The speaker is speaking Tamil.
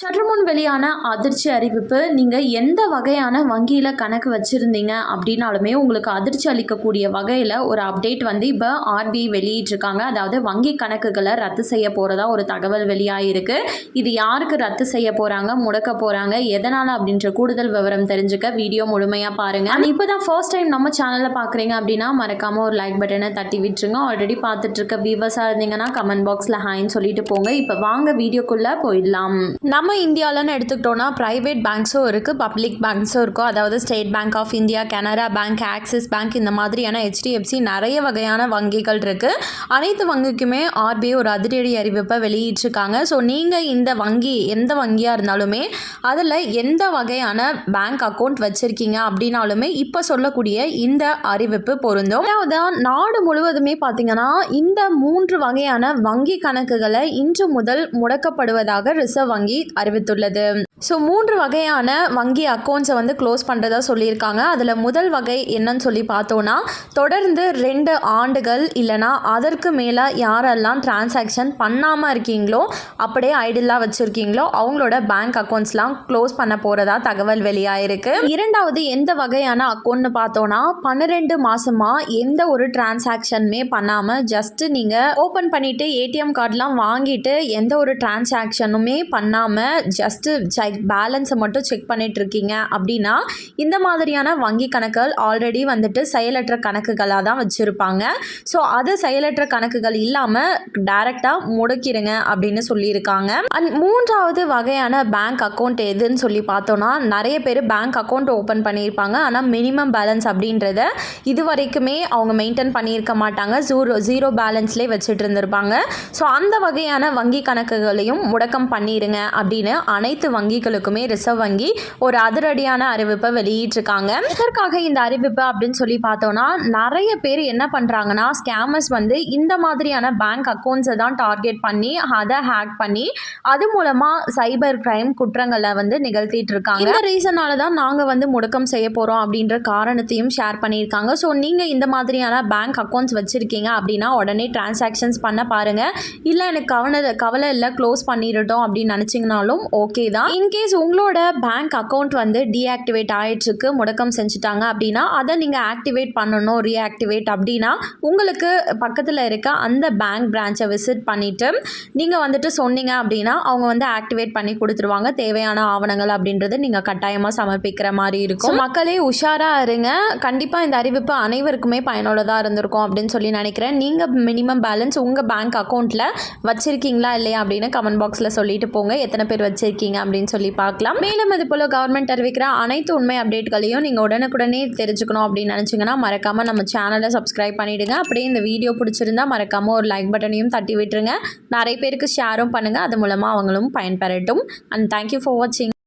சற்றுமுன் வெளியான அதிர்ச்சி அறிவிப்பு. நீங்கள் எந்த வகையான வங்கியில் கணக்கு வச்சுருந்தீங்க அப்படின்னாலுமே உங்களுக்கு அதிர்ச்சி அளிக்கக்கூடிய வகையில் ஒரு அப்டேட் வந்து இப்போ ஆர்பிஐ வெளியிட்டிருக்காங்க. அதாவது வங்கி கணக்குகளை ரத்து செய்ய போகிறதா ஒரு தகவல் வெளியாகிருக்கு. இது யாருக்கு ரத்து செய்ய போகிறாங்க, முடக்க போகிறாங்க, எதனால் அப்படின்ற கூடுதல் விவரம் தெரிஞ்சுக்க வீடியோ முழுமையாக பாருங்கள். அண்ட் இப்போ தான் ஃபர்ஸ்ட் டைம் நம்ம சேனலில் பார்க்குறீங்க அப்படின்னா மறக்காமல் ஒரு லைக் பட்டனை தட்டி விட்டுருங்க. ஆல்ரெடி பார்த்துட்டு இருக்க வியூவர்ஸாக இருந்தீங்கன்னா கமெண்ட் பாக்ஸில் ஹாய்ன்னு சொல்லிட்டு போங்க. இப்போ வாங்க வீடியோக்குள்ளே போயிடலாம். நம்ம இந்தியாவில்னு எடுத்துக்கிட்டோன்னா ப்ரைவேட் பேங்க்ஸும் இருக்குது, பப்ளிக் பேங்க்ஸும் இருக்கும். அதாவது State Bank of India, Canara Bank, Axis Bank, இந்த மாதிரியான HDFC நிறைய வகையான வங்கிகள் இருக்குது. அனைத்து வங்கிக்குமே ஆர்பிஐ ஒரு அதிரடி அறிவிப்பை வெளியிட்டிருக்காங்க. ஸோ நீங்கள் இந்த வங்கி எந்த வங்கியாக இருந்தாலுமே அதில் எந்த வகையான பேங்க் அக்கௌண்ட் வச்சுருக்கீங்க அப்படின்னாலுமே இப்போ சொல்லக்கூடிய இந்த அறிவிப்பு பொருந்தும். அதாவது நாடு முழுவதுமே பார்த்தீங்கன்னா இந்த 3 வகையான வங்கி கணக்குகளை இன்று முதல் முடக்கப்படுவதாக ரிசர்வ் வங்கி அறிவித்துள்ளது. ஸோ 3 வகையான வங்கி அக்கௌண்ட்ஸை வந்து க்ளோஸ் பண்ணுறதா சொல்லியிருக்காங்க. அதில் முதல் வகை என்னன்னு சொல்லி பார்த்தோன்னா, தொடர்ந்து 2 ஆண்டுகள் இல்லைனா அதற்கு மேலே யாரெல்லாம் டிரான்சாக்ஷன் பண்ணாமல் இருக்கீங்களோ, அப்படியே ஐடிலாக வச்சுருக்கீங்களோ அவங்களோட பேங்க் அக்கௌண்ட்ஸ்லாம் க்ளோஸ் பண்ண போகிறதா தகவல் வெளியாயிருக்கு. இரண்டாவது எந்த வகையான அக்கௌண்ட்னு பார்த்தோன்னா, 12 மாதமாக எந்த ஒரு டிரான்சாக்ஷனுமே பண்ணாமல் ஜஸ்ட்டு நீங்கள் ஓப்பன் பண்ணிவிட்டு ஏடிஎம் கார்டெலாம் வாங்கிட்டு எந்த ஒரு டிரான்சாக்ஷனுமே பண்ணாமல் ஜஸ்ட்டு பேலன்ஸை மட்டும் செக் பண்ணிட்டு இருக்கீங்க அப்படின்னா இந்த மாதிரியான வங்கி கணக்குகள் ஆல்ரெடி வந்துட்டு செயலற்ற கணக்குகளாக தான் வச்சுருப்பாங்க. ஸோ அது செயலற்ற கணக்குகள் இல்லாமல் டைரெக்டாக முடக்கிடுங்க அப்படின்னு சொல்லியிருக்காங்க. அண்ட் 3வது வகையான பேங்க் அக்கௌண்ட் எதுன்னு சொல்லி பார்த்தோன்னா, நிறைய பேர் பேங்க் அக்கௌண்ட் ஓப்பன் பண்ணியிருப்பாங்க. ஆனால் மினிமம் பேலன்ஸ் அப்படின்றத இது வரைக்குமே அவங்க மெயின்டைன் பண்ணியிருக்க மாட்டாங்க. ஜீரோ பேலன்ஸ்லேயே வச்சுட்டு இருந்திருப்பாங்க. ஸோ அந்த வகையான வங்கி கணக்குகளையும் முடக்கம் பண்ணிடுங்க அப்படின்னு அனைத்து வங்கிகளுக்குமே ரிசர்வ் வங்கி ஒரு அதிரடியான அறிவிப்பை வெளியிட்டிருக்காங்க. இதற்காக இந்த அறிவிப்பு அப்படின்னு சொல்லி பார்த்தோன்னா, நிறைய பேர் என்ன பண்ணுறாங்கன்னா, ஸ்கேமர்ஸ் வந்து இந்த மாதிரியான பேங்க் அக்கௌண்ட்ஸை தான் டார்கெட் பண்ணி அதை ஹேக் பண்ணி அது மூலமாக சைபர் கிரைம் குற்றங்களை வந்து நிகழ்த்திட்டு இருக்காங்க. இந்த ரீசனால தான் நாங்கள் வந்து முடக்கம் செய்ய போகிறோம் அப்படின்ற காரணத்தையும் ஷேர் பண்ணியிருக்காங்க. ஸோ நீங்கள் இந்த மாதிரியான பேங்க் அக்கௌண்ட்ஸ் வச்சுருக்கீங்க அப்படின்னா உடனே டிரான்சாக்ஷன்ஸ் பண்ண பாருங்கள். இல்லை எனக்கு கவலை இல்லை, க்ளோஸ் பண்ணிடட்டும் அப்படின்னு நினச்சிங்கனாலும் ஓகே தான். இன்கேஸ் உங்களோட பேங்க் அக்கௌண்ட் வந்து டீஆக்டிவேட் ஆகிட்டுருக்கு, முடக்கம் செஞ்சுட்டாங்க அப்படின்னா அதை நீங்கள் ஆக்டிவேட் பண்ணணும், ரீஆக்டிவேட் அப்படின்னா உங்களுக்கு பக்கத்தில் இருக்க அந்த பேங்க் பிரான்ச்சை விசிட் பண்ணிவிட்டு நீங்கள் வந்துட்டு சொன்னீங்க அப்படின்னா அவங்க வந்து ஆக்டிவேட் பண்ணி கொடுத்துருவாங்க. தேவையான ஆவணங்கள் அப்படின்றது நீங்கள் கட்டாயமாக சமர்ப்பிக்கிற மாதிரி இருக்கும். மக்களே உஷாராக இருங்க. கண்டிப்பாக இந்த அறிவிப்பு அனைவருக்குமே பயனுள்ளதாக இருந்திருக்கும் அப்படின்னு சொல்லி நினைக்கிறேன். நீங்கள் மினிமம் பேலன்ஸ் உங்கள் பேங்க் அக்கௌண்ட்டில் வச்சுருக்கீங்களா இல்லையா அப்படின்னு கமெண்ட் பாக்ஸில் சொல்லிட்டு போங்க. எத்தனை பேர் வச்சுருக்கீங்க அப்படின்னு சொல்லி பார்க்கலாம். மேலும் இது போல கவர்மெண்ட் அறிவிக்கிற அனைத்து உண்மை அப்டேட்களையும் நீங்கள் உடனுக்குடனே தெரிஞ்சுக்கணும் அப்படின்னு நினச்சிங்கன்னா மறக்காமல் நம்ம சேனலை சப்ஸ்கிரைப் பண்ணிவிடுங்க. அப்படியே இந்த வீடியோ பிடிச்சிருந்தா மறக்காமல் ஒரு லைக் பட்டனையும் தட்டி விட்டுருங்க. நிறைய பேருக்கு ஷேரும் பண்ணுங்கள். அது மூலமாக அவங்களும் பயன்பெறட்டும். அண்ட் தேங்க்யூ ஃபார் வாட்சிங்.